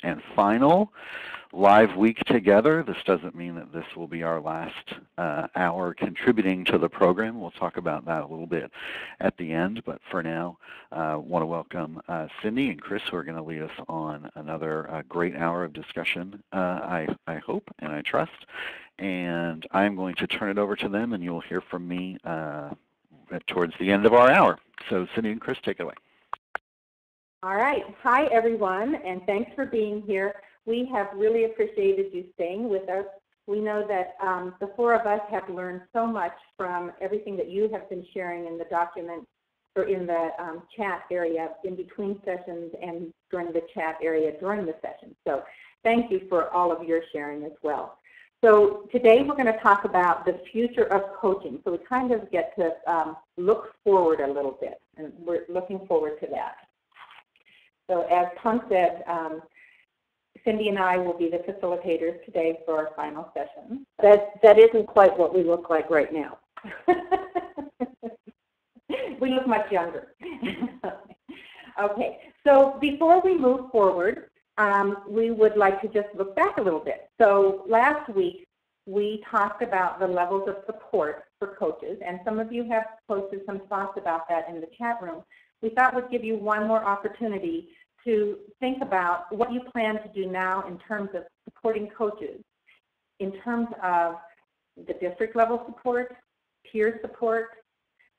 and final live week together. This doesn't mean that this will be our last hour contributing to the program. We'll talk about that a little bit at the end, but for now, I want to welcome Cindy and Chris, who are going to lead us on another great hour of discussion, I hope and I trust. And I'm going to turn it over to them, and you'll hear from me towards the end of our hour. So Cindy and Chris, take it away. All right. Hi, everyone, and thanks for being here. We have really appreciated you staying with us. We know that the four of us have learned so much from everything that you have been sharing in the document or in the chat area in between sessions and during the chat area during the session. So thank you for all of your sharing as well. So today we're going to talk about the future of coaching. So we kind of get to look forward a little bit, and we're looking forward to that. So as Tom said, Cindy and I will be the facilitators today for our final session. That isn't quite what we look like right now. We look much younger. Okay, so before we move forward, we would like to just look back a little bit. So last week, we talked about the levels of support for coaches, and some of you have posted some thoughts about that in the chat room. We thought we'd give you one more opportunity to think about what you plan to do now in terms of supporting coaches, in terms of the district level support, peer support,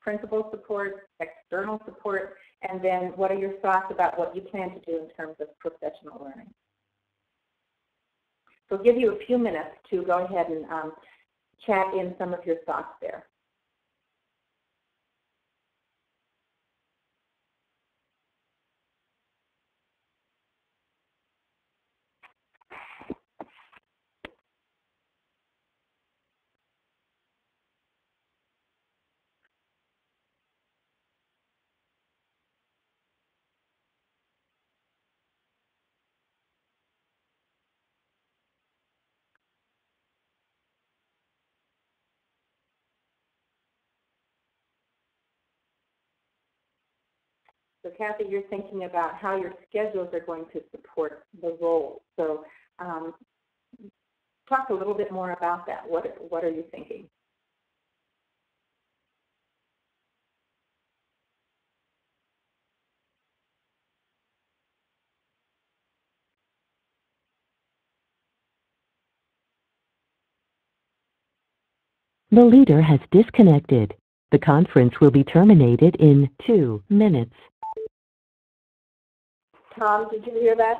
principal support, external support, and then what are your thoughts about what you plan to do in terms of professional learning. So I'll give you a few minutes to go ahead and chat in some of your thoughts there. So Kathy, you're thinking about how your schedules are going to support the role. So talk a little bit more about that. What are you thinking? The leader has disconnected. The conference will be terminated in 2 minutes. Tom, did you hear that?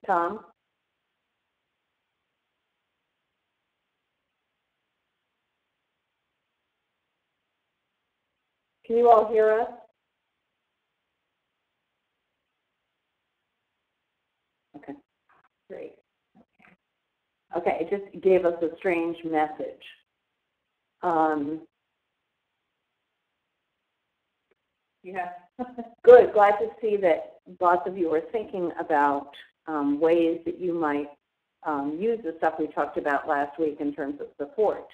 Tom? Can you all hear us? Okay, great. Okay, it just gave us a strange message. Yeah. Good. Glad to see that lots of you are thinking about ways that you might use the stuff we talked about last week in terms of support.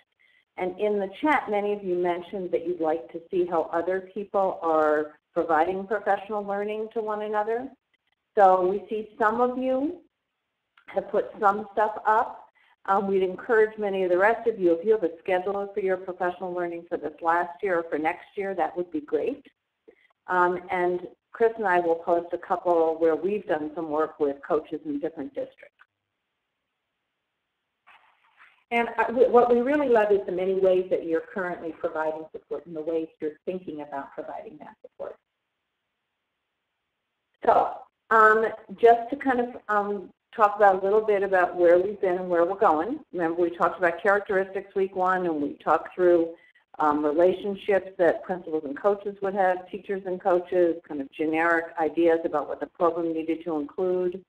And in the chat, many of you mentioned that you'd like to see how other people are providing professional learning to one another. So we see some of you have put some stuff up. We'd encourage many of the rest of you, if you have a schedule for your professional learning for this last year or for next year, that would be great. And Chris and I will post a couple where we've done some work with coaches in different districts. And what we really love is the many ways that you're currently providing support and the ways you're thinking about providing that support. So just to kind of talk about a little bit about where we've been and where we're going. Remember, we talked about characteristics week 1, and we talked through relationships that principals and coaches would have, teachers and coaches, kind of generic ideas about what the program needed to include.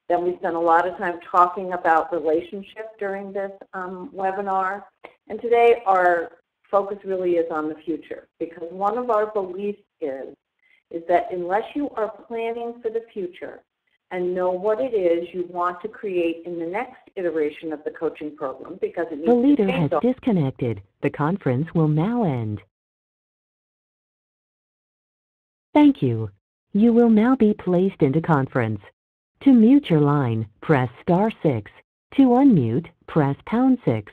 Then we spent a lot of time talking about relationships during this webinar. And today our focus really is on the future, because one of our beliefs is that unless you are planning for the future and know what it is you want to create in the next iteration of the coaching program, because it needs The leader to has disconnected. The conference will now end. Thank you. You will now be placed into conference. To mute your line, press *6. To unmute, press #6.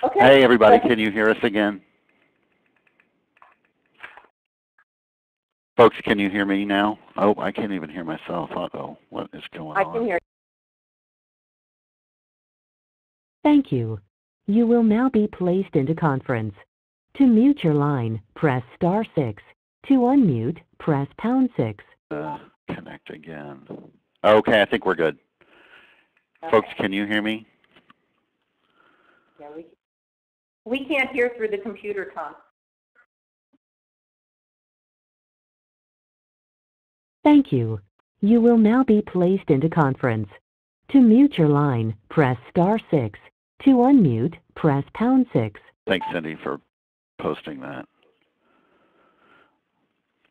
Okay. Hey, everybody, can you hear us again? Folks, can you hear me now? Oh, I can't even hear myself. Uh-oh, what is going on? I can hear. Thank you. You will now be placed into conference. To mute your line, press *6. To unmute, press #6. Connect again. Okay, I think we're good. Okay. Folks, can you hear me? Yeah, we can't hear through the computer, Tom. Thank you. You will now be placed into conference. To mute your line, press *6. To unmute, press #6. Thanks, Cindy, for posting that.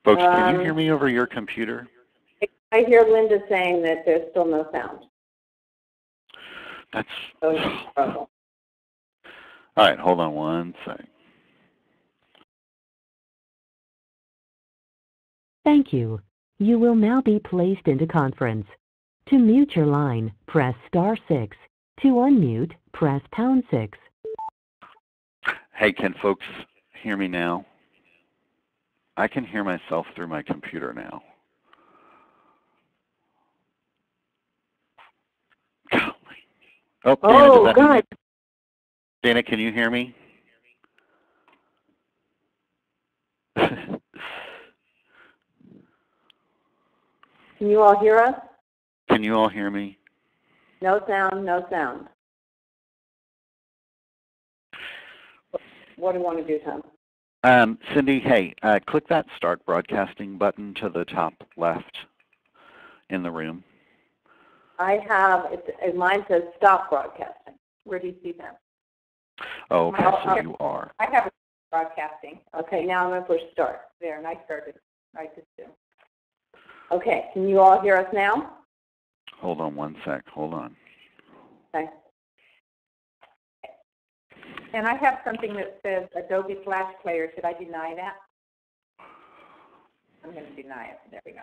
Folks, can you hear me over your computer? I hear Linda saying that there's still no sound. That's... So it's a struggle. All right, hold on one second. Thank you. You will now be placed into conference. To mute your line, press *6. To unmute, press #6. Hey, can folks hear me now? I can hear myself through my computer now. Golly. Oh, Dana, does that mean Dana, can you hear me? Can you all hear us? Can you all hear me? No sound, no sound. What do you want to do, Tom? Cindy, hey, click that Start Broadcasting button to the top left in the room. I have, mine says Stop Broadcasting. Where do you see that? Oh, okay, so you are. I have a broadcasting. Okay, now I'm going to push Start. There, and I started. I just do. Okay, can you all hear us now? Hold on one sec. Hold on. Okay. And I have something that says Adobe Flash Player. Should I deny that? I'm going to deny it. There we go.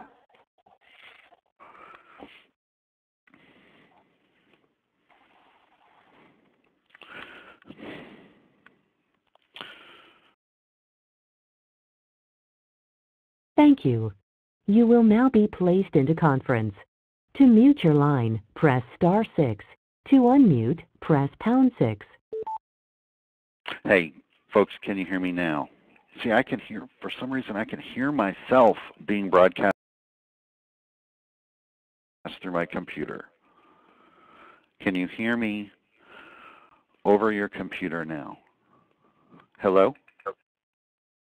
Thank you. You will now be placed into conference. To mute your line, press *6. To unmute, press #6. Hey, folks, can you hear me now? See, I can hear, for some reason, I can hear myself being broadcast through my computer. Can you hear me over your computer now? Hello?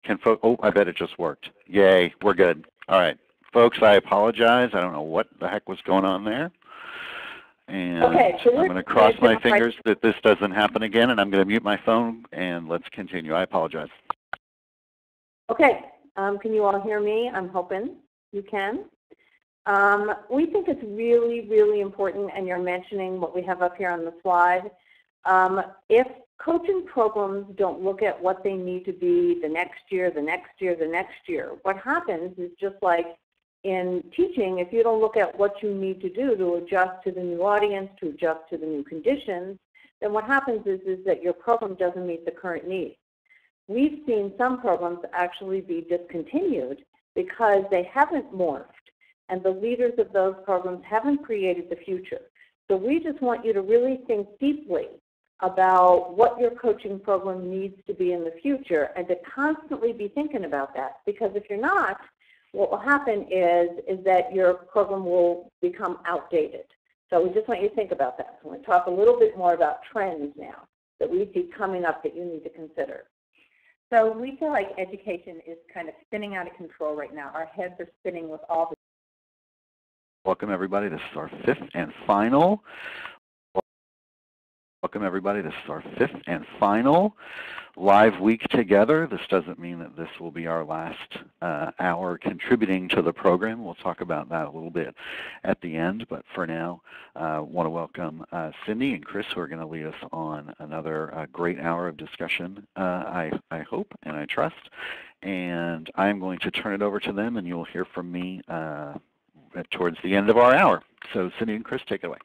Can folks, oh, I bet it just worked. Yay, we're good. All right. Folks, I apologize. I don't know what the heck was going on there. And okay, so I'm going to cross my fingers that this doesn't happen again, and I'm going to mute my phone, and let's continue. I apologize. Okay, can you all hear me? I'm hoping you can. We think it's really, really important, and you're mentioning what we have up here on the slide. If coaching programs don't look at what they need to be the next year, the next year, the next year, what happens is just like in teaching, if you don't look at what you need to do to adjust to the new audience, to adjust to the new conditions, then what happens is that your program doesn't meet the current needs. We've seen some programs actually be discontinued because they haven't morphed, and the leaders of those programs haven't created the future. So we just want you to really think deeply about what your coaching program needs to be in the future and to constantly be thinking about that. Because if you're not, what will happen is that your program will become outdated. So we just want you to think about that. So we're going to talk a little bit more about trends now that we see coming up that you need to consider. So we feel like education is kind of spinning out of control right now. Our heads are spinning with all the... Welcome, everybody. This is our fifth and final Welcome everybody. This is our 5th and final live week together. This doesn't mean that this will be our last hour contributing to the program. We'll talk about that a little bit at the end, but for now I want to welcome Cindy and Chris, who are going to lead us on another great hour of discussion, I hope and I trust. And I'm going to turn it over to them, and you'll hear from me towards the end of our hour. So Cindy and Chris, take it away.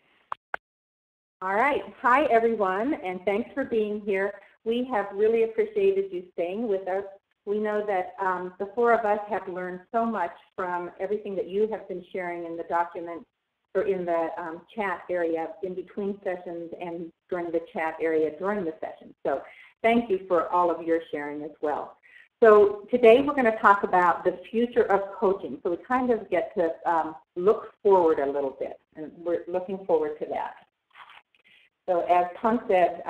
All right. Hi, everyone, and thanks for being here. We have really appreciated you staying with us. We know that the 4 of us have learned so much from everything that you have been sharing in the document or in the chat area in between sessions and during the chat area during the session. So thank you for all of your sharing as well. So today we're going to talk about the future of coaching. So we kind of get to look forward a little bit, and we're looking forward to that. So as Tom said,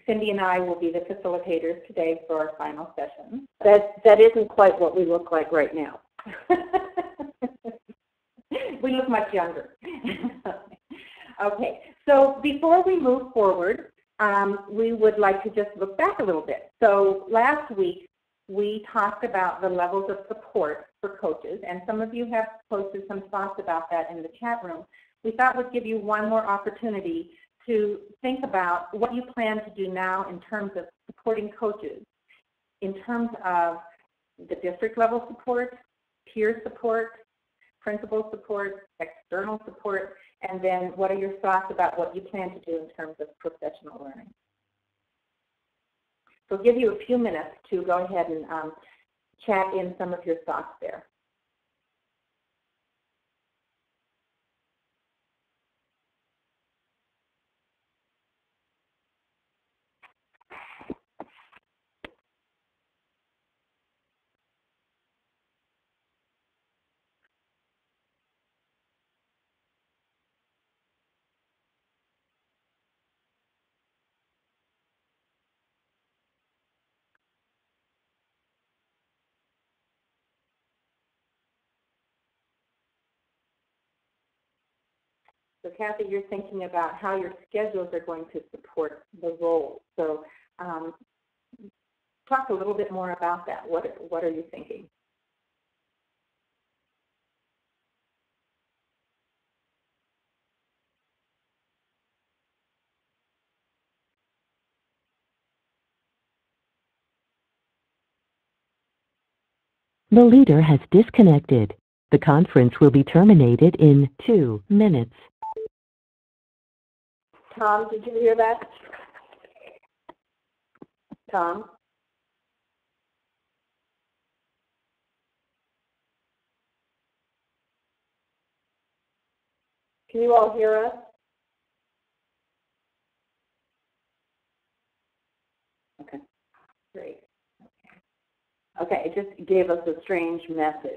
Cindy and I will be the facilitators today for our final session. That isn't quite what we look like right now. We look much younger. Okay, so before we move forward, we would like to just look back a little bit. So last week, we talked about the levels of support for coaches, and some of you have posted some thoughts about that in the chat room. We thought we'd give you one more opportunity to think about what you plan to do now in terms of supporting coaches, in terms of the district level support, peer support, principal support, external support, and then what are your thoughts about what you plan to do in terms of professional learning. So I'll give you a few minutes to go ahead and chat in some of your thoughts there. So Kathy, you're thinking about how your schedules are going to support the role. So talk a little bit more about that. What are you thinking? The leader has disconnected. The conference will be terminated in 2 minutes. Tom, did you hear that? Tom? Can you all hear us? Okay, Great. okay, it just gave us a strange message.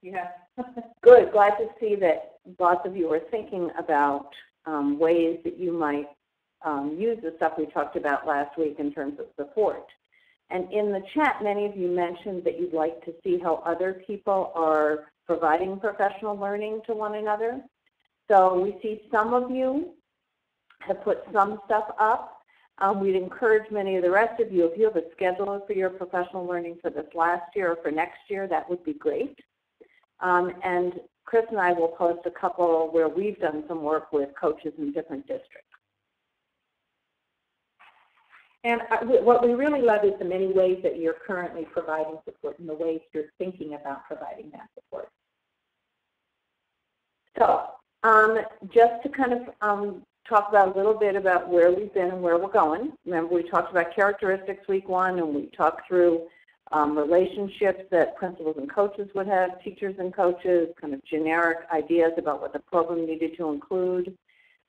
Yeah. Good, glad to see that lots of you are thinking about ways that you might use the stuff we talked about last week in terms of support. And in the chat, many of you mentioned that you'd like to see how other people are providing professional learning to one another. So we see some of you have put some stuff up. We'd encourage many of the rest of you, if you have a schedule for your professional learning for this last year or for next year, that would be great. And Chris and I will post a couple where we've done some work with coaches in different districts. And what we really love is the many ways that you're currently providing support and the ways you're thinking about providing that support. So just to kind of talk about a little bit about where we've been and where we're going. Remember, we talked about characteristics week 1, and we talked through relationships that principals and coaches would have, teachers and coaches, kind of generic ideas about what the program needed to include.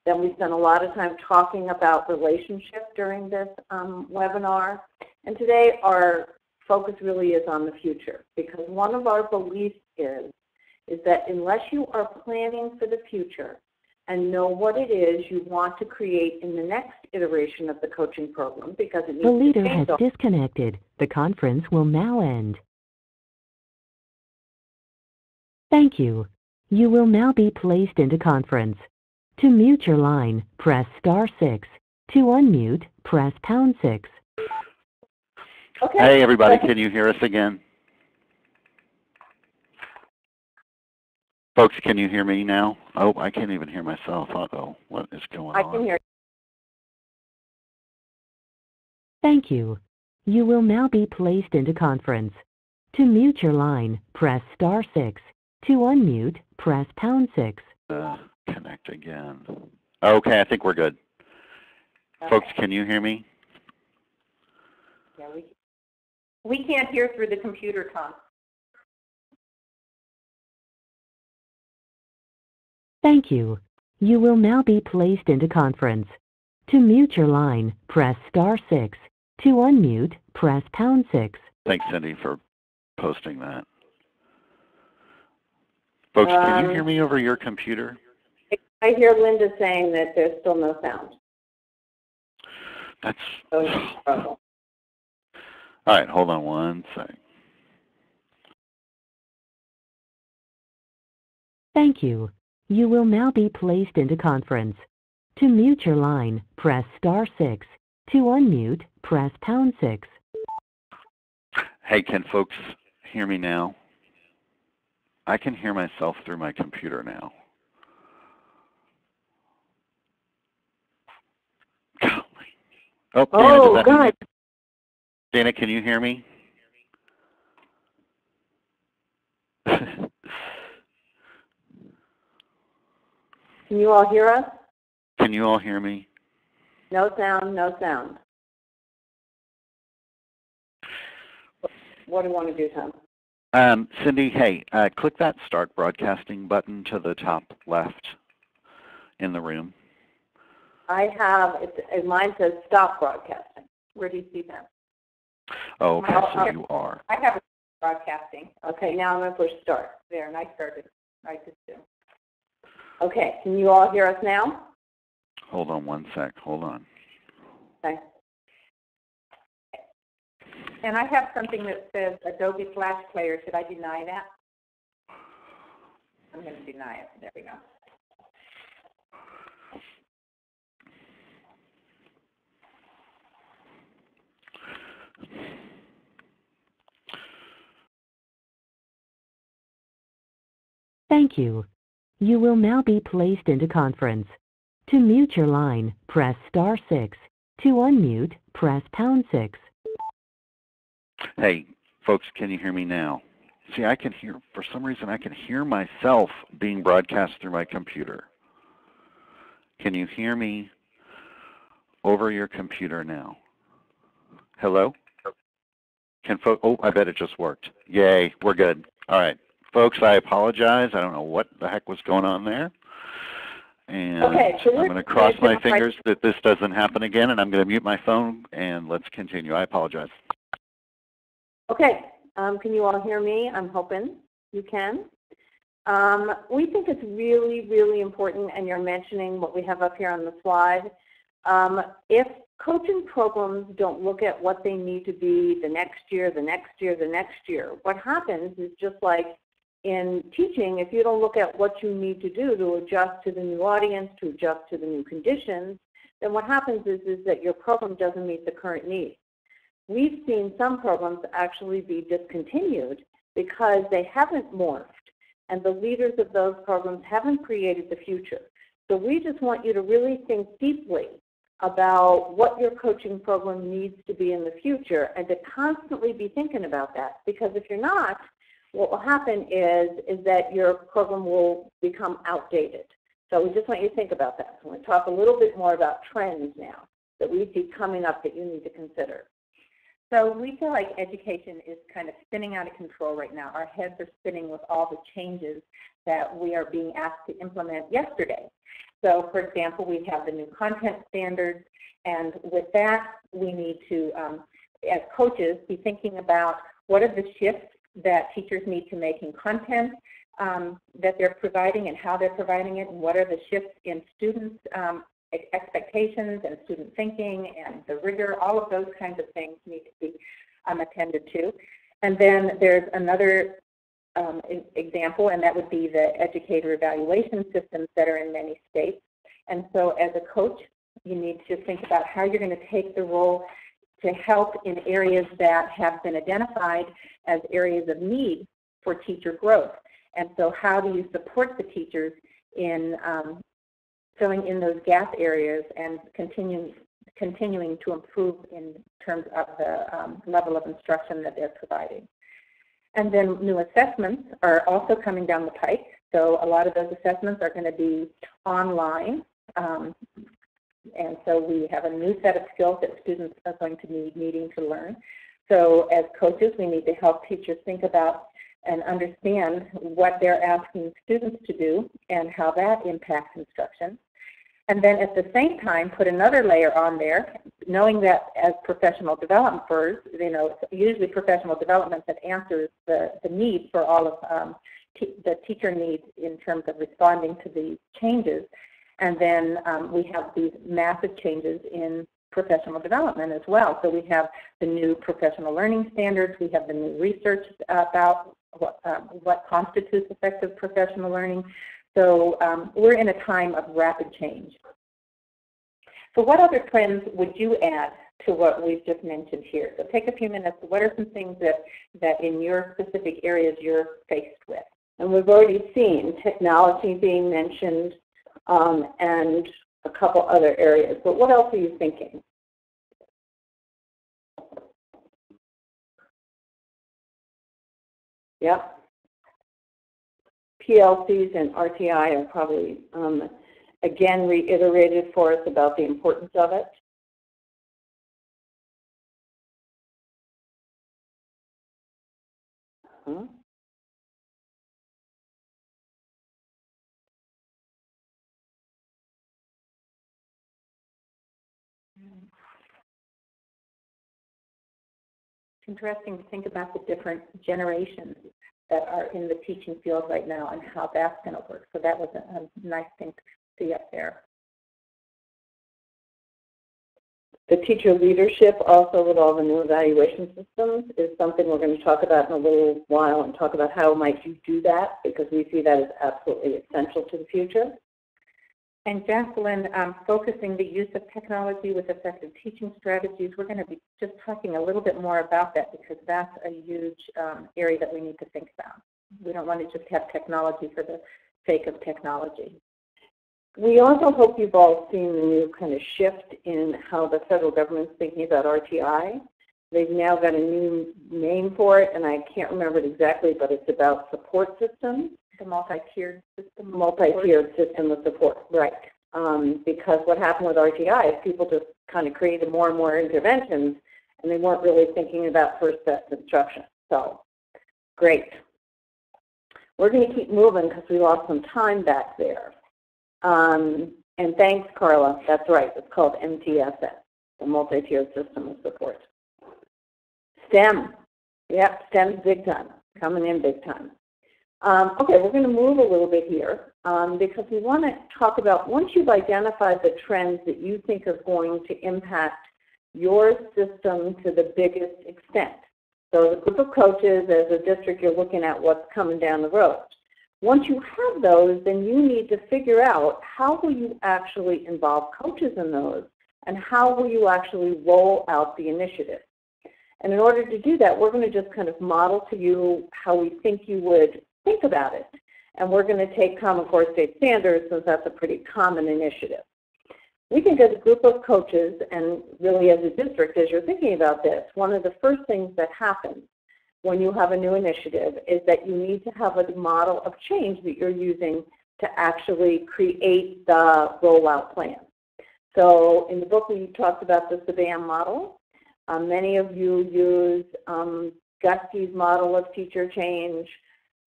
Then we spent a lot of time talking about relationships during this webinar. And today our focus really is on the future, because one of our beliefs is that unless you are planning for the future and know what it is you want to create in the next iteration of the coaching program, because it needs The leader to has change. disconnected. The conference will now end. Thank you. You will now be placed into conference. To mute your line, press *6. To unmute, press #6. Okay. Hey, everybody, can you hear us again? Folks, can you hear me now? Oh, I can't even hear myself. Uh-oh, what is going on? I can hear you. Thank you. You will now be placed into conference. To mute your line, press *6. To unmute, press #6. Connect again. Okay, I think we're good. Okay. Folks, can you hear me? Yeah, we can't hear through the computer, Tom. Thank you. You will now be placed into conference. To mute your line, press *6. To unmute, press #6. Thanks, Cindy, for posting that. Folks, can you hear me over your computer? I hear Linda saying that there's still no sound. That's... So it's a struggle. All right, hold on one sec. Thank you. You will now be placed into conference. To mute your line, press *6. To unmute, press #6. Hey, can folks hear me now? I can hear myself through my computer now. Golly. Oh, Dana, God. Dana, can you hear me? Can you all hear us? Can you all hear me? No sound, no sound. What do you want to do, Tom? Cindy, hey, click that Start Broadcasting button to the top left in the room. I have, mine says Stop Broadcasting. Where do you see that? Oh, okay, so you are. I have a broadcasting. Okay, now I'm going to push Start. There, and I started. I just do. Okay, can you all hear us now? Hold on one sec. Hold on. Okay. And I have something that says Adobe Flash Player. Should I deny that? I'm going to deny it. There we go. Thank you. You will now be placed into conference. To mute your line, press *6. To unmute, press #6. Hey, folks, can you hear me now? See, I can hear, for some reason, I can hear myself being broadcast through my computer. Can you hear me over your computer now? Hello? Can folks, oh, I bet it just worked. Yay, we're good. All right. Folks, I apologize. I don't know what the heck was going on there. And okay, so I'm going to cross my fingers that this doesn't happen again, and I'm going to mute my phone, and let's continue. I apologize. Okay, can you all hear me? I'm hoping you can. We think it's really, really important, and you're mentioning what we have up here on the slide. If coaching programs don't look at what they need to be the next year, the next year, the next year, what happens is just like in teaching, if you don't look at what you need to do to adjust to the new audience, to adjust to the new conditions, then what happens is that your program doesn't meet the current needs. We've seen some programs actually be discontinued because they haven't morphed, and the leaders of those programs haven't created the future. So we just want you to really think deeply about what your coaching program needs to be in the future and to constantly be thinking about that. Because if you're not, what will happen is that your program will become outdated. So we just want you to think about that. So we're going to talk a little bit more about trends now that we see coming up that you need to consider. So we feel like education is kind of spinning out of control right now. Our heads are spinning with all the changes that we are being asked to implement yesterday. So, for example, we have the new content standards, and with that, we need to, as coaches, be thinking about what are the shifts that teachers need to make in content that they're providing and how they're providing it, and what are the shifts in students' expectations and student thinking and the rigor. All of those kinds of things need to be attended to. And then there's another example, and that would be the educator evaluation systems that are in many states. And so as a coach, you need to think about how you're going to take the role to help in areas that have been identified as areas of need for teacher growth. And so how do you support the teachers in filling in those gap areas and continuing to improve in terms of the level of instruction that they're providing. And then new assessments are also coming down the pike. So a lot of those assessments are going to be online. And so we have a new set of skills that students are going to be needing to learn. So as coaches, we need to help teachers think about and understand what they're asking students to do and how that impacts instruction. And then at the same time, put another layer on there, knowing that as professional developers, it's usually professional development that answers the need for all of the teacher needs in terms of responding to these changes. And then we have these massive changes in professional development as well. So we have the new professional learning standards. We have the new research about what constitutes effective professional learning. So we're in a time of rapid change. So what other trends would you add to what we've just mentioned here? So take a few minutes. What are some things that in your specific areas you're faced with? And we've already seen technology being mentioned and a couple other areas. But what else are you thinking? Yep. PLCs and RTI are probably, again, reiterated for us about the importance of it. It's interesting to think about the different generations that are in the teaching field right now and how that's going to work. So that was a nice thing to see up there. The teacher leadership also with all the new evaluation systems is something we're going to talk about in a little while and talk about how might you do that, because we see that as absolutely essential to the future. And Jacqueline, focusing the use of technology with effective teaching strategies, we're going to be just talking a little bit more about that because that's a huge area that we need to think about. We don't want to just have technology for the sake of technology. We also hope you've all seen the new kind of shift in how the federal government's thinking about RTI. They've now got a new name for it, and I can't remember it exactly, but it's about support systems. The multi-tiered system. Multi-tiered system of support, right. Because what happened with RTI is people just kind of created more and more interventions, and they weren't really thinking about first best instruction. So, great. We're going to keep moving because we lost some time back there. And thanks, Carla. That's right. It's called MTSS, the multi-tiered system of support. STEM. Yep, STEM's big time, coming in big time. Okay, we're going to move a little bit here because we want to talk about, once you've identified the trends that you think are going to impact your system to the biggest extent. So the group of coaches, as a district, you're looking at what's coming down the road. Once you have those, then you need to figure out how will you actually involve coaches in those and how will you actually roll out the initiative. And in order to do that, we're going to just kind of model to you how we think you would think about it. And we're going to take Common Core State Standards since that's a pretty common initiative. We think as a group of coaches and really as a district, as you're thinking about this, one of the first things that happens when you have a new initiative is that you need to have a model of change that you're using to actually create the rollout plan. So in the book we talked about the SABAM model. Many of you use Guskey's model of teacher change.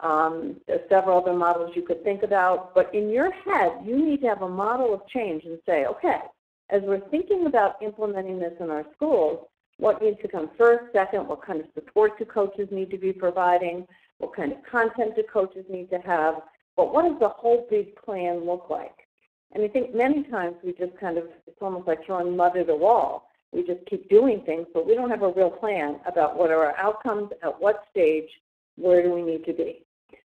There's several other models you could think about, but in your head, you need to have a model of change and say, okay, as we're thinking about implementing this in our schools, what needs to come first, second, what kind of support do coaches need to be providing, what kind of content do coaches need to have, but what does the whole big plan look like? And I think many times we just kind of, it's almost like throwing mud at a wall. We just keep doing things, but we don't have a real plan about what are our outcomes, at what stage, where do we need to be.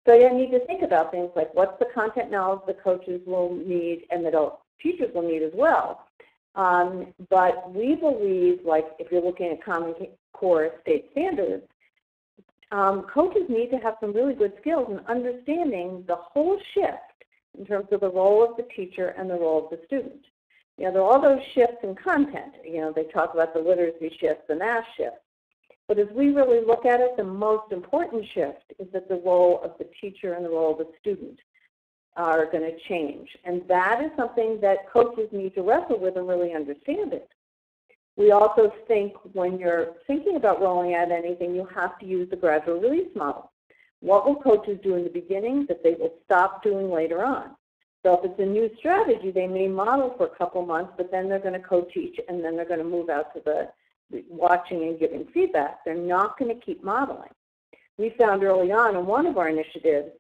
So you need to think about things like what's the content knowledge the coaches will need and the teachers will need as well. But we believe, like if you're looking at Common Core state standards, coaches need to have some really good skills in understanding the whole shift in terms of the role of the teacher and the role of the student. You know, there are all those shifts in content. You know, they talk about the literacy shifts, the math shifts. But as we really look at it, the most important shift is that the role of the teacher and the role of the student are going to change. And that is something that coaches need to wrestle with and really understand it. We also think when you're thinking about rolling out anything, you have to use the gradual release model. What will coaches do in the beginning that they will stop doing later on? So if it's a new strategy, they may model for a couple months, but then they're going to co-teach, and then they're going to move out to the watching and giving feedback. They're not going to keep modeling. We found early on in one of our initiatives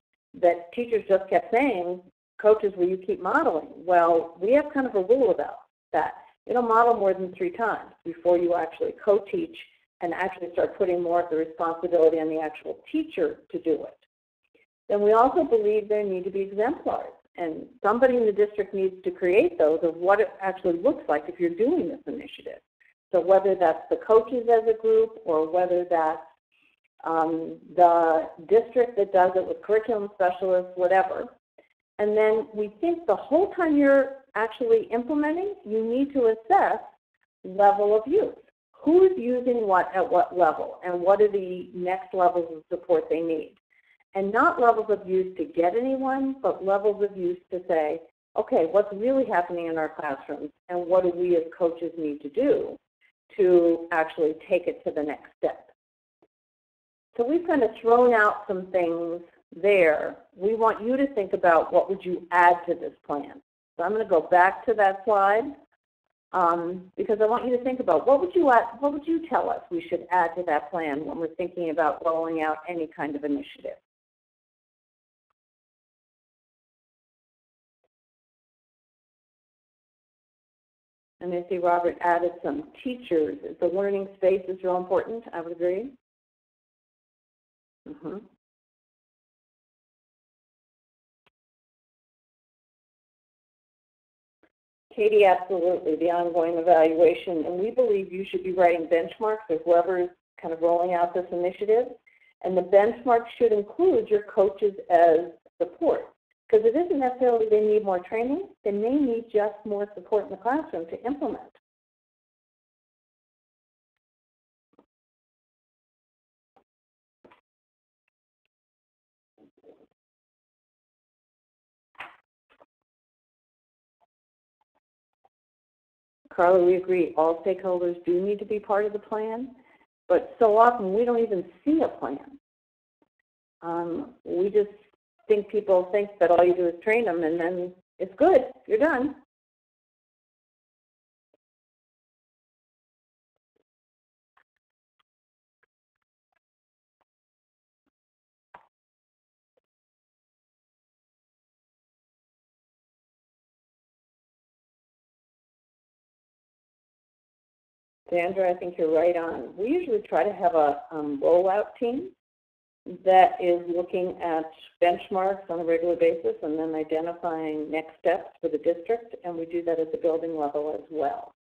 that teachers just kept saying, coaches, will you keep modeling? Well, we have kind of a rule about that. You don't model more than 3 times before you actually co-teach and actually start putting more of the responsibility on the actual teacher to do it. Then we also believe there need to be exemplars. And somebody in the district needs to create those of what it actually looks like if you're doing this initiative. So whether that's the coaches as a group or whether that's the district that does it with curriculum specialists, whatever. And then we think the whole time you're actually implementing, you need to assess level of use. Who's using what at what level, and what are the next levels of support they need? And not levels of use to get anyone, but levels of use to say, okay, what's really happening in our classrooms, and what do we as coaches need to do to actually take it to the next step? So we've kind of thrown out some things there. We want you to think about what would you add to this plan. So I'm going to go back to that slide because I want you to think about what would you tell us we should add to that plan when we're thinking about rolling out any kind of initiative. And I see Robert added some teachers. The learning space is real important. I would agree. Katie, absolutely, the ongoing evaluation. And we believe you should be writing benchmarks of whoever is kind of rolling out this initiative. And the benchmarks should include your coaches as support. Because it isn't necessarily they need more training, they may need just more support in the classroom to implement. Carla, we agree, all stakeholders do need to be part of the plan, but so often we don't even see a plan. We just think people think that all you do is train them and then it's good, you're done. Sandra, I think you're right on. We usually try to have a rollout team that is looking at benchmarks on a regular basis and then identifying next steps for the district, and we do that at the building level as well.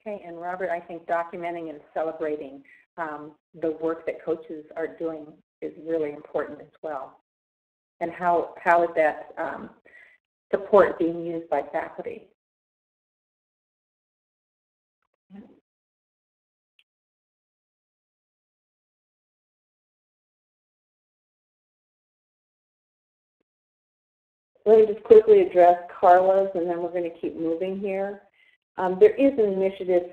Okay, and Robert, I think documenting and celebrating the work that coaches are doing is really important as well. And how is that support being used by faculty? Let me just quickly address Carla's, and then we're going to keep moving here. There is an initiative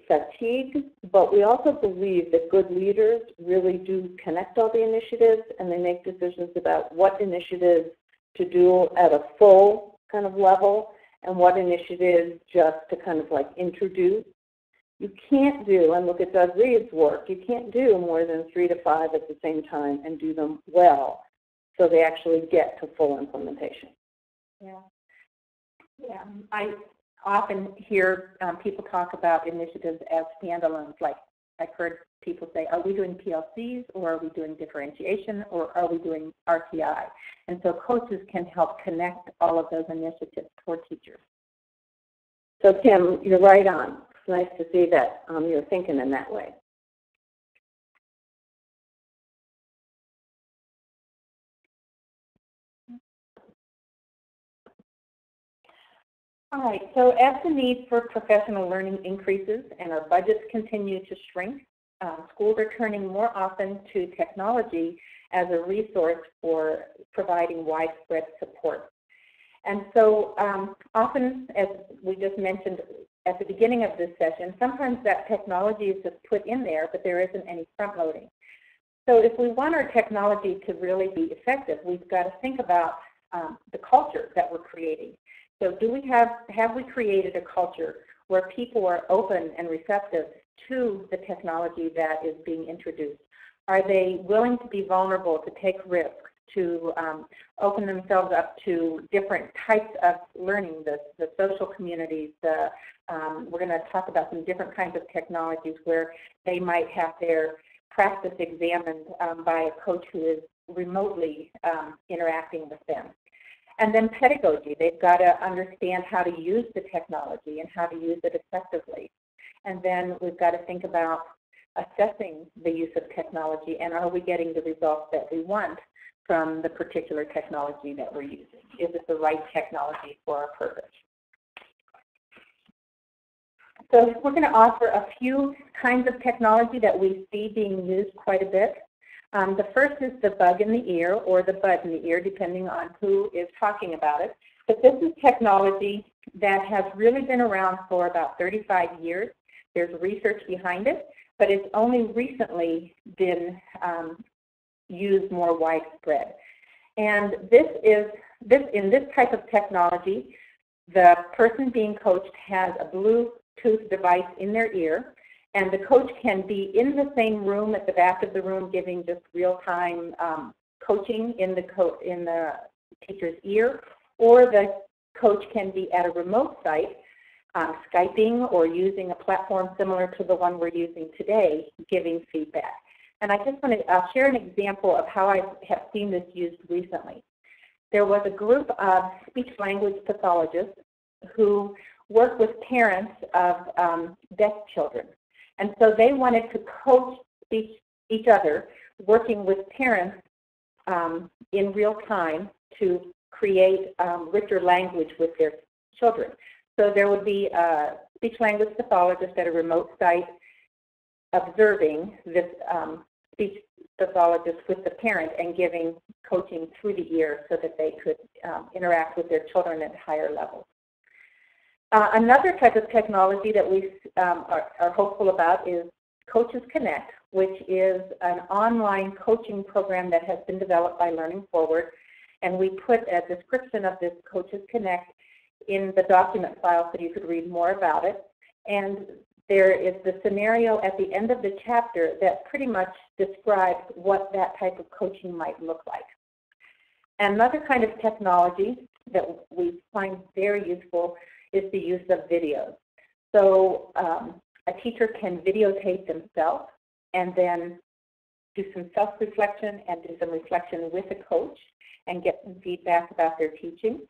fatigue, but we also believe that good leaders really do connect all the initiatives, and they make decisions about what initiatives to do at a full kind of level and what initiatives just to kind of like introduce. You can't do, and look at Doug Reed's work, you can't do more than 3 to 5 at the same time and do them well so they actually get to full implementation. Yeah. often hear people talk about initiatives as standalones, like I've heard people say, are we doing PLCs, or are we doing differentiation, or are we doing RTI? And so coaches can help connect all of those initiatives for teachers. So Tim, you're right on. It's nice to see that you're thinking in that way. All right, so as the need for professional learning increases and our budgets continue to shrink, schools are turning more often to technology as a resource for providing widespread support. And so often, as we just mentioned at the beginning of this session, sometimes that technology is just put in there, but there isn't any front loading. So if we want our technology to really be effective, we've got to think about the culture that we're creating. So do we have we created a culture where people are open and receptive to the technology that is being introduced? Are they willing to be vulnerable, to take risks, to open themselves up to different types of learning, the social communities? We're going to talk about some different kinds of technologies where they might have their practice examined by a coach who is remotely interacting with them. And then pedagogy, they've got to understand how to use the technology and how to use it effectively. And then we've got to think about assessing the use of technology, and are we getting the results that we want from the particular technology that we're using? Is it the right technology for our purpose? So we're going to offer a few kinds of technology that we see being used quite a bit. The first is the bug in the ear, or the bud in the ear, depending on who is talking about it. But this is technology that has really been around for about 35 years. There's research behind it, but it's only recently been used more widespread. And in this type of technology, the person being coached has a Bluetooth device in their ear, and the coach can be in the same room at the back of the room giving just real-time coaching in the teacher's ear, or the coach can be at a remote site, Skyping or using a platform similar to the one we're using today, giving feedback. And I just want to share an example of how I have seen this used recently. There was a group of speech-language pathologists who work with parents of deaf children. And so they wanted to coach each other, working with parents in real time to create richer language with their children. So there would be a speech-language pathologist at a remote site observing this speech pathologist with the parent and giving coaching through the ear so that they could interact with their children at higher levels. Another type of technology that we are hopeful about is Coaches Connect, which is an online coaching program that has been developed by Learning Forward. And we put a description of this Coaches Connect in the document file so you could read more about it. And there is the scenario at the end of the chapter that pretty much describes what that type of coaching might look like. Another kind of technology that we find very useful is the use of videos. So a teacher can videotape themselves and then do some self-reflection and do some reflection with a coach and get some feedback about their teaching.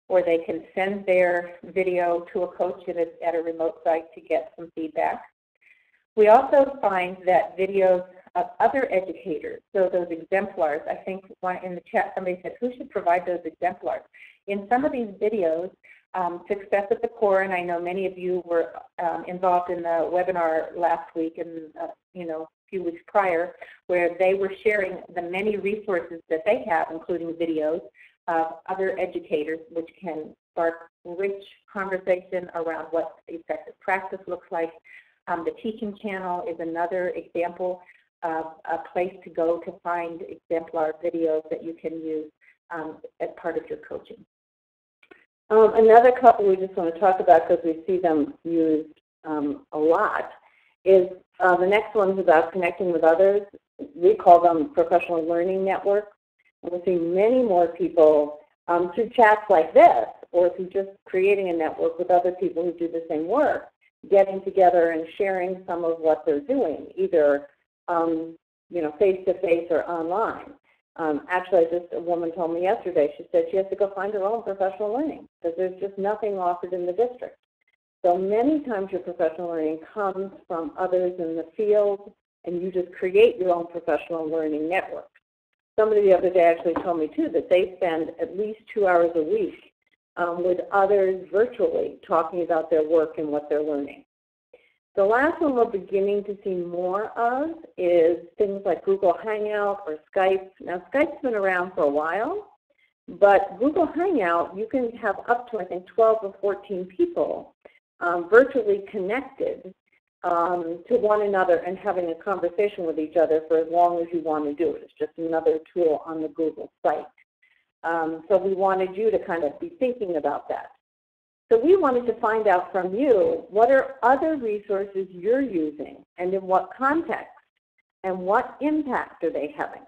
Or they can send their video to a coach at a remote site to get some feedback. We also find that videos of other educators, so those exemplars, I think in the chat somebody said, who should provide those exemplars? In some of these videos, Success at the Core, and I know many of you were involved in the webinar last week and a few weeks prior, where they were sharing the many resources that they have, including videos of other educators, which can spark rich conversation around what effective practice looks like. The Teaching Channel is another example of a place to go to find exemplar videos that you can use as part of your coaching. Another couple we just want to talk about because we see them used a lot is the next one is about connecting with others. We call them professional learning networks. And we're seeing many more people through chats like this, or through just creating a network with other people who do the same work, getting together and sharing some of what they're doing, either face-to-face or online. Actually, a woman told me yesterday, she said she has to go find her own professional learning because there's just nothing offered in the district. So many times your professional learning comes from others in the field, and you just create your own professional learning network. Somebody the other day actually told me, too, that they spend at least 2 hours a week with others virtually talking about their work and what they're learning. The last one we're beginning to see more of is things like Google Hangout or Skype. Now, Skype's been around for a while, but Google Hangout, you can have up to, I think, 12 or 14 people virtually connected to one another and having a conversation with each other for as long as you want to do it. It's just another tool on the Google site. So we wanted you to kind of be thinking about that. So we wanted to find out from you, what are other resources you're using, and in what context, and what impact are they having?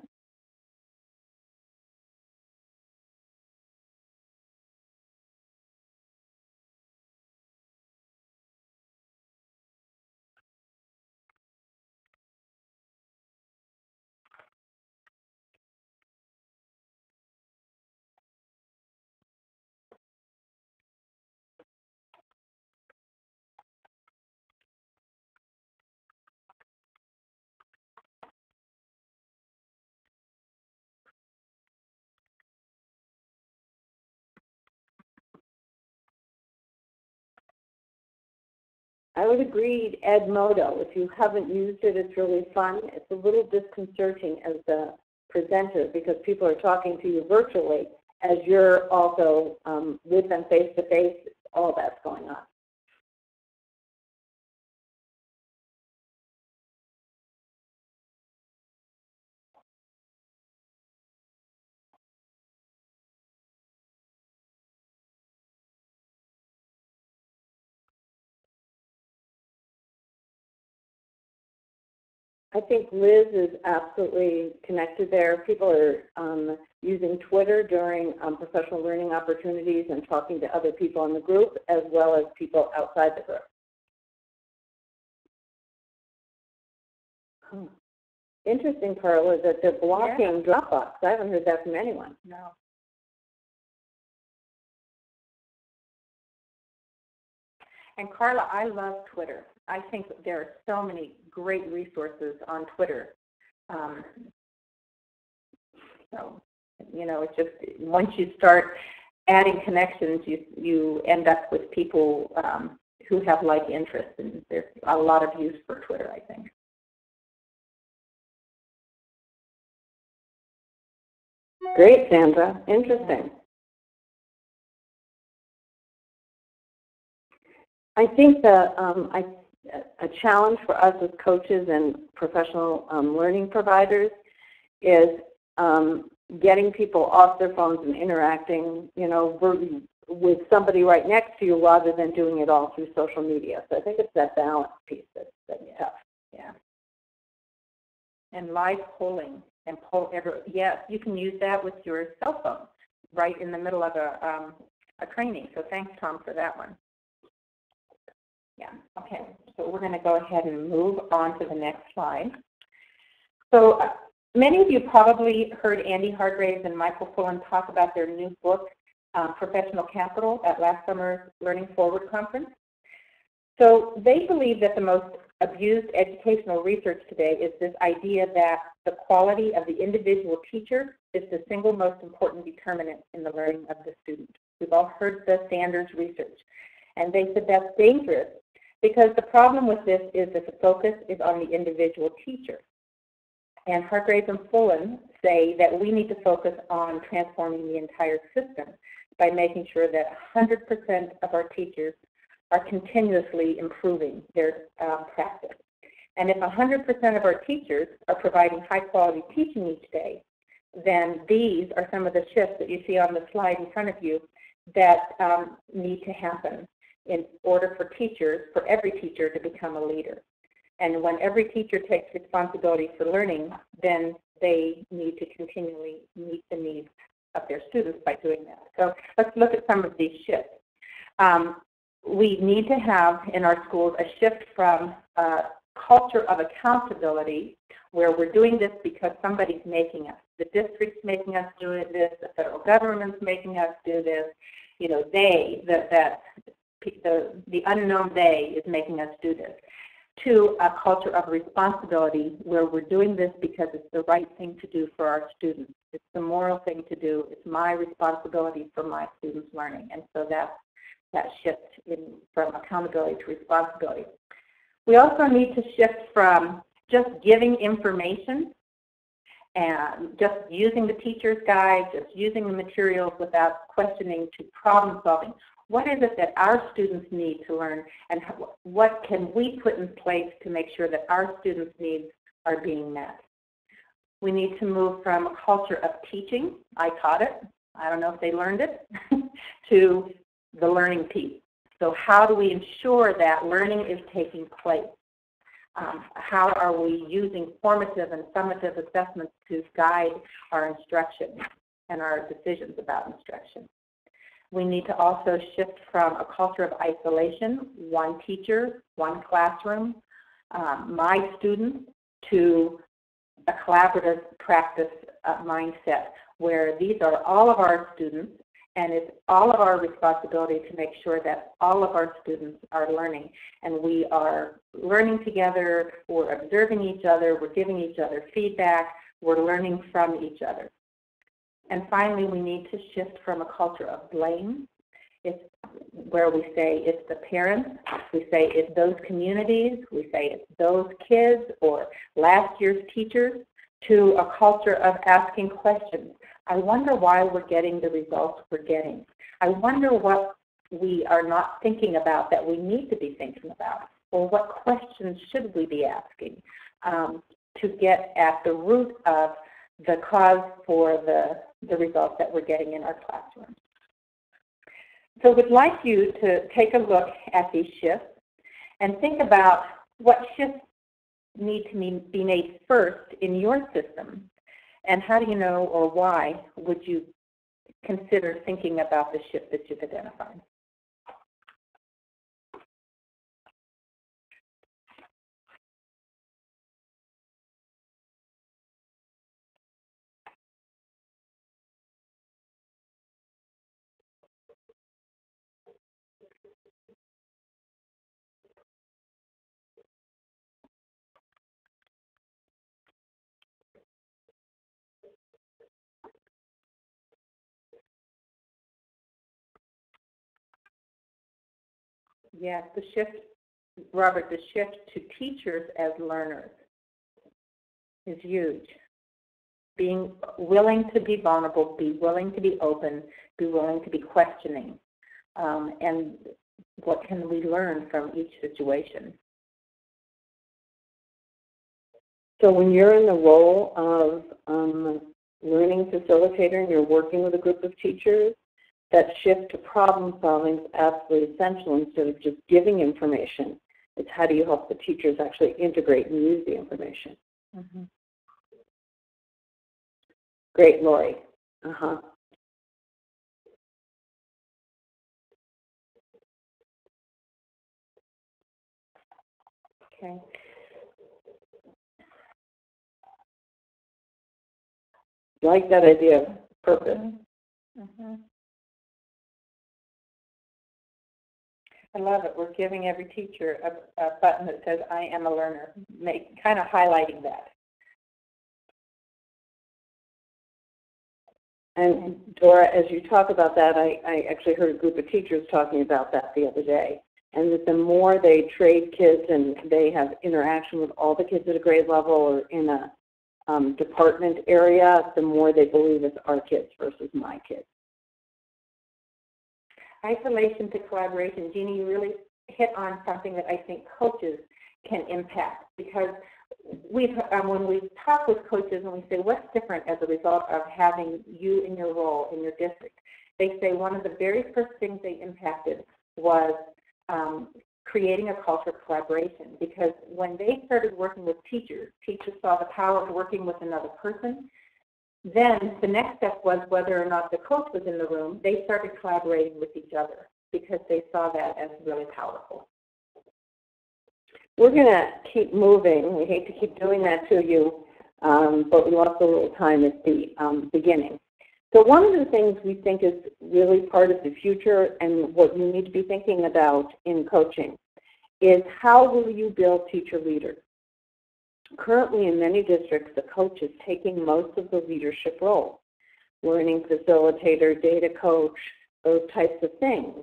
I would agree, Edmodo. If you haven't used it, it's really fun. It's a little disconcerting as the presenter because people are talking to you virtually as you're also with them face-to-face. All that's going on. I think Liz is absolutely connected there. People are using Twitter during professional learning opportunities and talking to other people in the group as well as people outside the group. Interesting, Carla, that they're blocking Dropbox. I haven't heard that from anyone. No. And Carla, I love Twitter. I think there are so many great resources on Twitter. So, it's just once you start adding connections, you end up with people who have like interests, and there's a lot of use for Twitter, I think. Great, Sandra. Interesting. I think a challenge for us as coaches and professional learning providers is getting people off their phones and interacting, with somebody right next to you rather than doing it all through social media. So I think it's that balance piece that's tough. Yeah. And live polling and poll everyone. Yes, you can use that with your cell phone right in the middle of a training. So thanks, Tom, for that one. Yeah, okay, so we're going to go ahead and move on to the next slide. So many of you probably heard Andy Hargraves and Michael Fullen talk about their new book, Professional Capital, at last summer's Learning Forward conference. So they believe that the most abused educational research today is this idea that the quality of the individual teacher is the single most important determinant in the learning of the student. We've all heard the Sanders research. And they said that's dangerous because the problem with this is that the focus is on the individual teacher. And Hargraves and Fullen say that we need to focus on transforming the entire system by making sure that 100% of our teachers are continuously improving their practice. And if 100% of our teachers are providing high-quality teaching each day, then these are some of the shifts that you see on the slide in front of you that need to happen in order for teachers, for every teacher to become a leader. And when every teacher takes responsibility for learning, then they need to continually meet the needs their students by doing that. So let's look at some of these shifts. We need to have in our schools a shift from a culture of accountability, where we're doing this because somebody's making us. The district's making us do this, the federal government's making us do this, you know, the unknown they is making us do this, to a culture of responsibility where we're doing this because it's the right thing to do for our students. It's the moral thing to do. It's my responsibility for my students' learning. And so that's that shift from accountability to responsibility. We also need to shift from just giving information and just using the teacher's guide, just using the materials without questioning, to problem solving. What is it that our students need to learn, and what can we put in place to make sure that our students' needs are being met? We need to move from a culture of teaching, I taught it, I don't know if they learned it, to the learning piece. So how do we ensure that learning is taking place? How are we using formative and summative assessments to guide our instruction and our decisions about instruction? We need to also shift from a culture of isolation, one teacher, one classroom, my students, to a collaborative practice mindset, where these are all of our students, and it's all of our responsibility to make sure that all of our students are learning. And we are learning together, we're observing each other, we're giving each other feedback, we're learning from each other. And finally, we need to shift from a culture of blame. It's where we say it's the parents, we say it's those communities, we say it's those kids or last year's teachers, to a culture of asking questions. I wonder why we're getting the results we're getting. I wonder what we are not thinking about that we need to be thinking about, or what questions should we be asking to get at the root of the cause for the results that we're getting in our classrooms. So we'd like you to take a look at these shifts and think about what shifts need to be made first in your system, and how do you know, or why would you consider thinking about the shift that you've identified? Yes, the shift, Robert, the shift to teachers as learners is huge. Being willing to be vulnerable, be willing to be open, be willing to be questioning, and what can we learn from each situation? So when you're in the role of learning facilitator and you're working with a group of teachers, that shift to problem solving is absolutely essential. Instead of just giving information, it's how do you help the teachers actually integrate and use the information. Mm-hmm. Great, Lori. Okay. Like that idea of purpose. Mm-hmm. I love it. We're giving every teacher a button that says, I am a learner, kind of highlighting that. And Dora, as you talk about that, I actually heard a group of teachers talking about that the other day. And that the more they trade kids and they have interaction with all the kids at a grade level or in a department area, the more they believe it's our kids versus my kids. Isolation to collaboration. Jeannie, you really hit on something that I think coaches can impact, because when we talk with coaches and we say, what's different as a result of having you in your role in your district, they say one of the very first things they impacted was creating a culture of collaboration, because when they started working with teachers, teachers saw the power of working with another person. Then the next step was whether or not the coach was in the room, they started collaborating with each other because they saw that as really powerful. We're going to keep moving. We hate to keep doing that to you, but we lost a little time at the beginning. So one of the things we think is really part of the future and what you need to be thinking about in coaching is how will you build teacher leaders? Currently in many districts, the coach is taking most of the leadership role, learning facilitator, data coach, those types of things.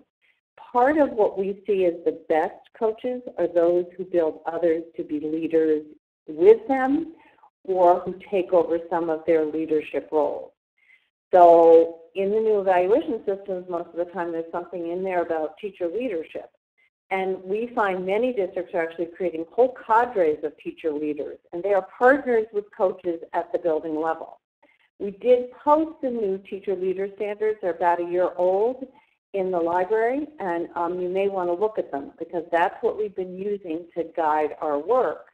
Part of what we see as the best coaches are those who build others to be leaders with them or who take over some of their leadership roles. So in the new evaluation systems, most of the time there's something in there about teacher leadership. And we find many districts are actually creating whole cadres of teacher leaders, and they are partners with coaches at the building level. We did post the new teacher leader standards. They're about a year old in the library, and you may want to look at them because that's what we've been using to guide our work.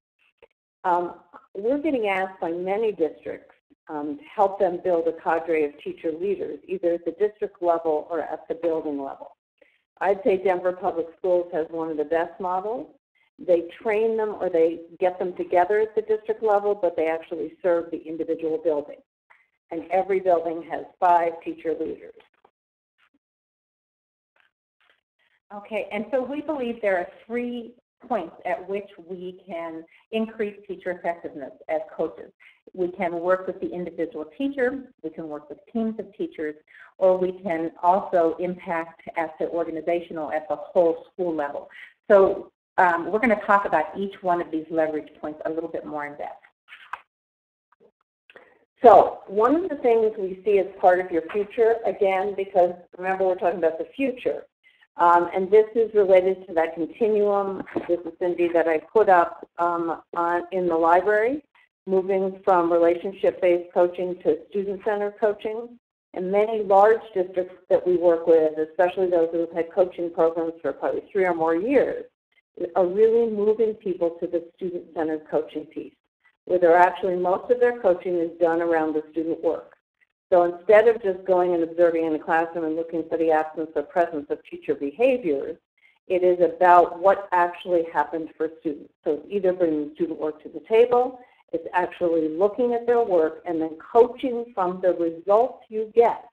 We're getting asked by many districts to help them build a cadre of teacher leaders, either at the district level or at the building level. I'd say Denver Public Schools has one of the best models. They train them or they get them together at the district level, but they actually serve the individual building. And every building has 5 teacher leaders. Okay, and so we believe there are 3 points at which we can increase teacher effectiveness as coaches. We can work with the individual teacher, we can work with teams of teachers, or we can also impact at the organizational, at the whole school level. So we're going to talk about each one of these leverage points a little bit more in depth. So one of the things we see as part of your future, again, because remember we're talking about the future, and this is related to that continuum, this is Cindy, that I put up in the library, moving from relationship-based coaching to student-centered coaching. And many large districts that we work with, especially those who have had coaching programs for probably 3 or more years, are really moving people to the student-centered coaching piece, where they're actually, most of their coaching is done around the student work. So instead of just going and observing in the classroom and looking for the absence or presence of teacher behaviors, it is about what actually happened for students. So it's either bringing student work to the table, it's actually looking at their work and then coaching from the results you get.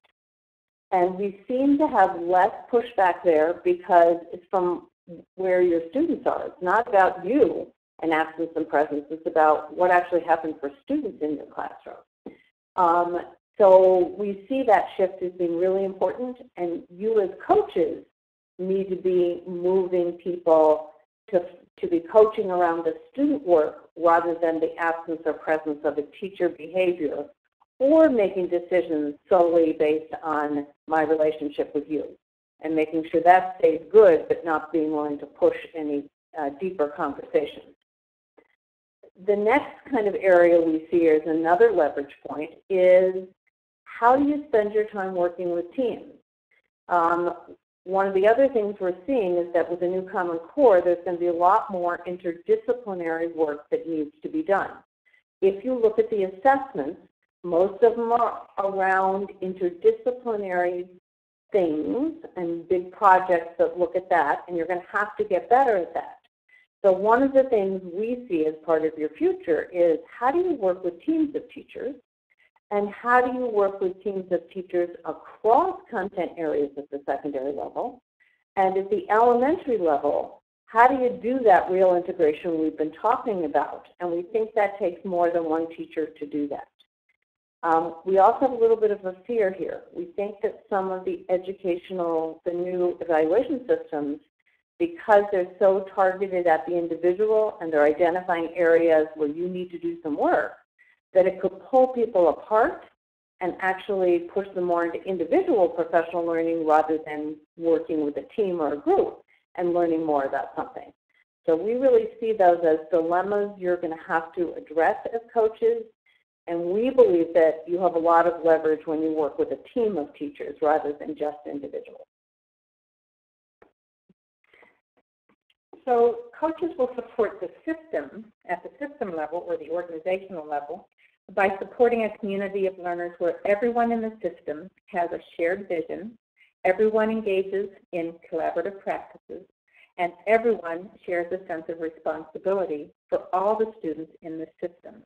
And we seem to have less pushback there because it's from where your students are. It's not about you and absence and presence. It's about what actually happened for students in your classroom. So we see that shift as being really important, and you as coaches need to be moving people to be coaching around the student work rather than the absence or presence of a teacher behavior or making decisions solely based on my relationship with you and making sure that stays good but not being willing to push any deeper conversations. The next kind of area we see as another leverage point is how do you spend your time working with teams? One of the other things we're seeing is that with the new Common Core, there's going to be a lot more interdisciplinary work that needs to be done. If you look at the assessments, most of them are around interdisciplinary things and big projects that look at that, and you're going to have to get better at that. So one of the things we see as part of your future is how do you work with teams of teachers, and how do you work with teams of teachers across content areas at the secondary level? And at the elementary level, how do you do that real integration we've been talking about? And we think that takes more than one teacher to do that. We also have a little bit of a fear here. We think that some of the the new evaluation systems, because they're so targeted at the individual and they're identifying areas where you need to do some work, that it could pull people apart and actually push them more into individual professional learning rather than working with a team or a group and learning more about something. So we really see those as dilemmas you're going to have to address as coaches, and we believe that you have a lot of leverage when you work with a team of teachers rather than just individuals. So coaches will support the system at the system level or the organizational level by supporting a community of learners where everyone in the system has a shared vision, everyone engages in collaborative practices, and everyone shares a sense of responsibility for all the students in the system.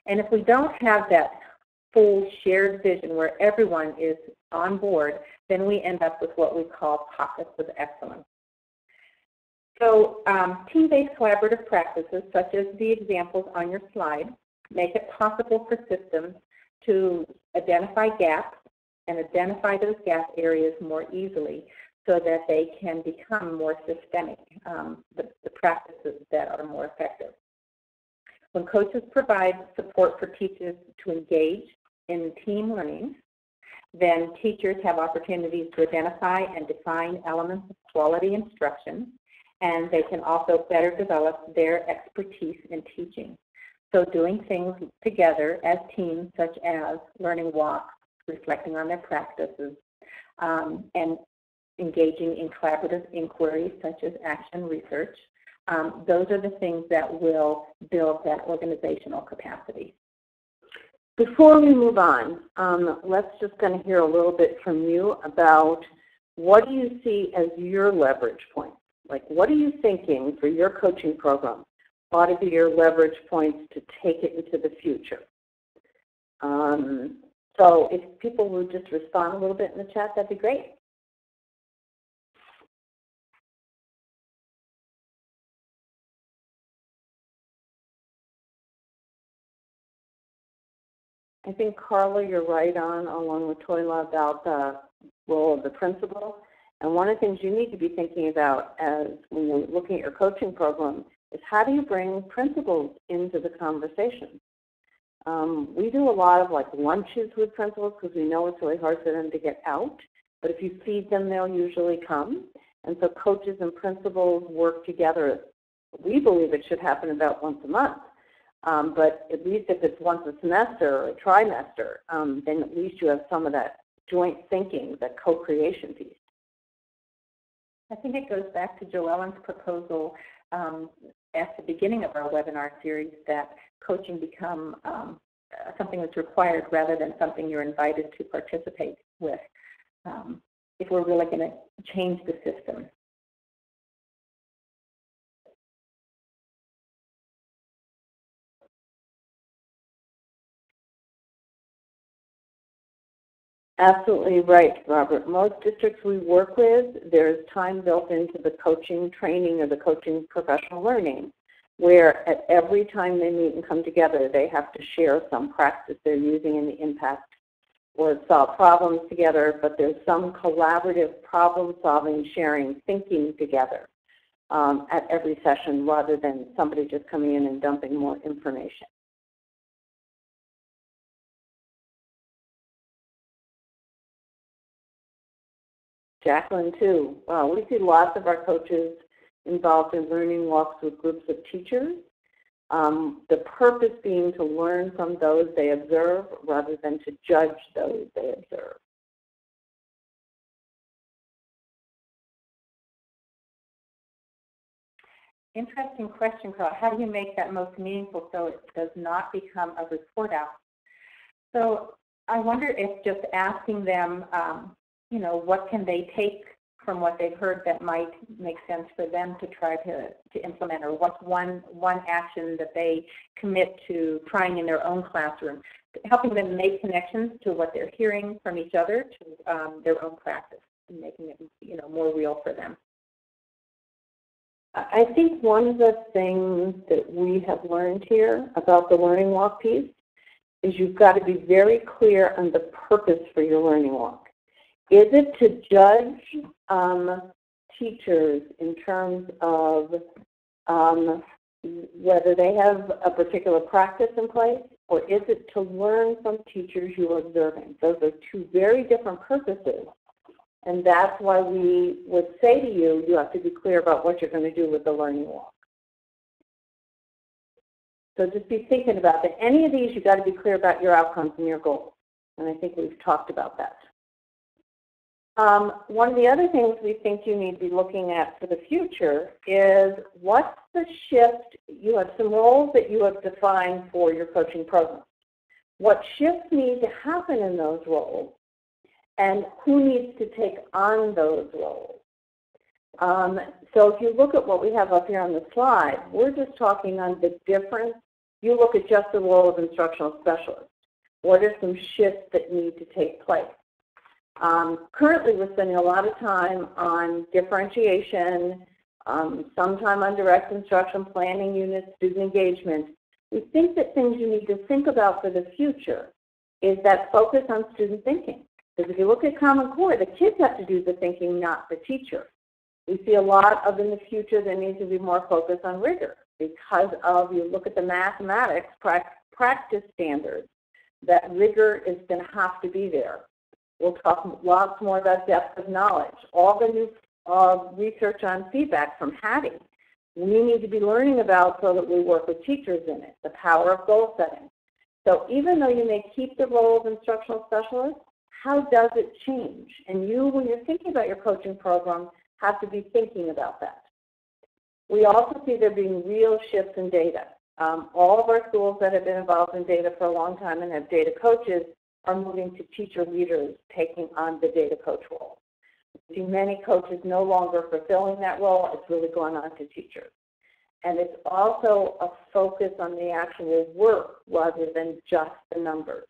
And if we don't have that full shared vision where everyone is on board, then we end up with what we call pockets of excellence. So team-based collaborative practices, such as the examples on your slide, make it possible for systems to identify gaps and identify those gap areas more easily so that they can become more systemic, the practices that are more effective. When coaches provide support for teachers to engage in team learning, then teachers have opportunities to identify and define elements of quality instruction, and they can also better develop their expertise in teaching. So doing things together as teams, such as learning walks, reflecting on their practices, and engaging in collaborative inquiries such as action research, those are the things that will build that organizational capacity. Before we move on, let's just kind of hear a little bit from you about what do you see as your leverage points? Like, what are you thinking for your coaching program ought to be your leverage points to take it into the future? So if people would just respond a little bit in the chat, that'd be great. I think, Carla, you're right on, along with Toila, about the role of the principal. And one of the things you need to be thinking about as when you're looking at your coaching program is how do you bring principals into the conversation? We do a lot of like lunches with principals because we know it's really hard for them to get out. But if you feed them, they'll usually come. And so coaches and principals work together. We believe it should happen about once a month. But at least if it's once a semester or a trimester, then at least you have some of that joint thinking, that co-creation piece. I think it goes back to Joellen's proposal at the beginning of our webinar series that coaching become something that's required rather than something you're invited to participate with if we're really going to change the system. Absolutely right, Robert. Most districts we work with, there's time built into the coaching training or the coaching professional learning, where at every time they meet and come together, they have to share some practice they're using in the impact or solve problems together, but there's some collaborative problem-solving, sharing, thinking together at every session rather than somebody just coming in and dumping more information. Jacqueline, too. We see lots of our coaches involved in learning walks with groups of teachers. The purpose being to learn from those they observe rather than to judge those they observe. Interesting question, Carl. How do you make that most meaningful so it does not become a report out? So I wonder if just asking them, you know, what can they take from what they've heard that might make sense for them to try to implement, or what's one action that they commit to trying in their own classroom, helping them make connections to what they're hearing from each other to their own practice and making it, you know, more real for them. I think one of the things that we have learned here about the learning walk piece is you've got to be very clear on the purpose for your learning walk. Is it to judge teachers in terms of whether they have a particular practice in place, or is it to learn from teachers you're observing? Those are two very different purposes, and that's why we would say to you, you have to be clear about what you're going to do with the learning walk. So just be thinking about that. Any of these, you've got to be clear about your outcomes and your goals, and I think we've talked about that. One of the other things we think you need to be looking at for the future is what's the shift. You have some roles that you have defined for your coaching program. what shifts need to happen in those roles, and who needs to take on those roles. So if you look at what we have up here on the slide, we're just talking on the difference. You look at just the role of instructional specialist. What are some shifts that need to take place? Currently, we're spending a lot of time on differentiation, some time on direct instruction, planning units, student engagement. We think that things you need to think about for the future is that focus on student thinking. Because if you look at Common Core, the kids have to do the thinking, not the teacher. We see a lot of in the future there needs to be more focus on rigor because of, you look at the mathematics practice standards, that rigor is going to have to be there. We'll talk lots more about depth of knowledge. All the new research on feedback from Hattie, we need to be learning about so that we work with teachers in it, the power of goal setting. So even though you may keep the role of instructional specialist, how does it change? And you, when you're thinking about your coaching program, have to be thinking about that. We also see there being real shifts in data. All of our schools that have been involved in data for a long time and have data coaches are moving to teacher leaders taking on the data coach role. We see many coaches no longer fulfilling that role. It's really going on to teachers. And it's also a focus on the actual work rather than just the numbers.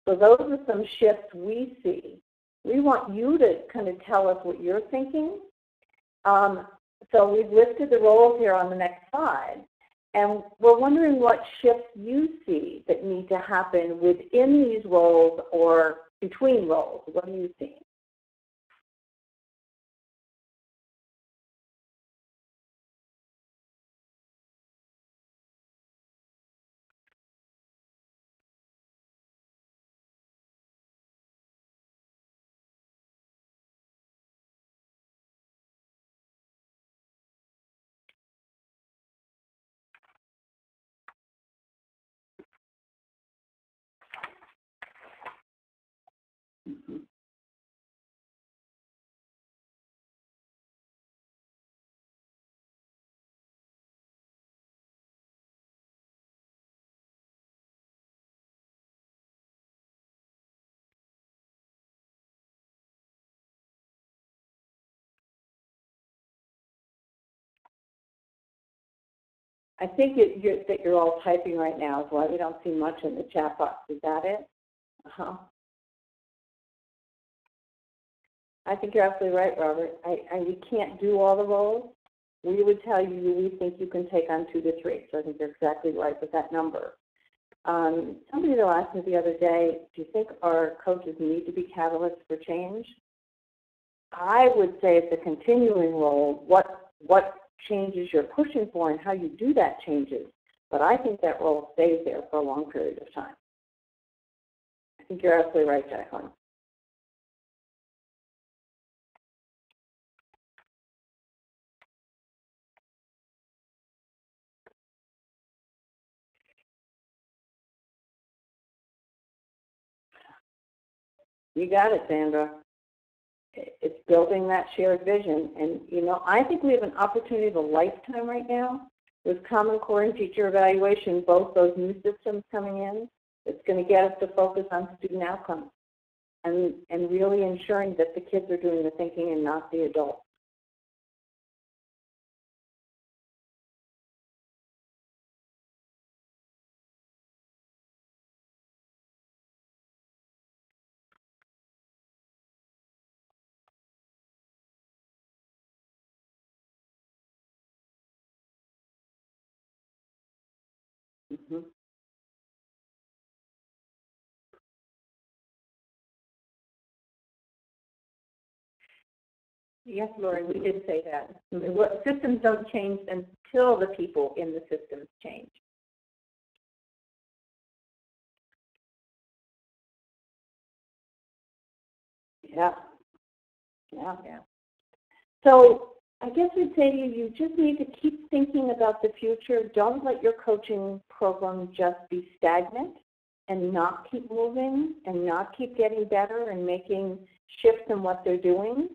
So those are some shifts we see. We want you to kind of tell us what you're thinking. So we've listed the roles here on the next slide. And we're wondering what shifts you see that need to happen within these roles or between roles. What are you seeing? I think that you're all typing right now is why we don't see much in the chat box. Is that it? I think you're absolutely right, Robert. We can't do all the roles. We would tell you we think you can take on 2 to 3. So I think you're exactly right with that number. Somebody though asked me the other day, do you think our coaches need to be catalysts for change? I would say it's a continuing role. What changes you're pushing for and how you do that changes. But I think that role stays there for a long period of time. I think you're absolutely right, Jacqueline. You got it, Sandra. It's building that shared vision. And, you know, I think we have an opportunity of a lifetime right now with Common Core and teacher evaluation, both those new systems coming in. It's going to get us to focus on student outcomes and really ensuring that the kids are doing the thinking and not the adults. Mm-hmm. Yes, Lori, we did say that. Systems don't change until the people in the systems change. Yeah. So I guess we'd say to you, you just need to keep thinking about the future. Don't let your coaching program just be stagnant and not keep moving and not keep getting better and making shifts in what they're doing.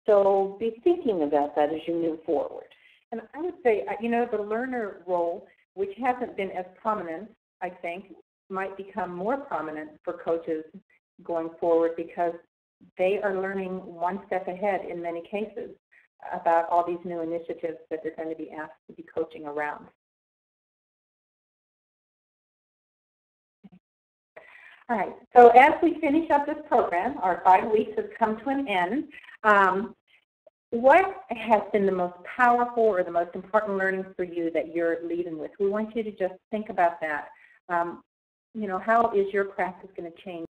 So be thinking about that as you move forward. And I would say, you know, the learner role, which hasn't been as prominent, I think, might become more prominent for coaches going forward because they are learning one step ahead in many cases about all these new initiatives that they're going to be asked to be coaching around. All right, so as we finish up this program, our 5 weeks has come to an end. What has been the most powerful or the most important learning for you that you're leaving with? We want you to just think about that. You know, how is your practice going to change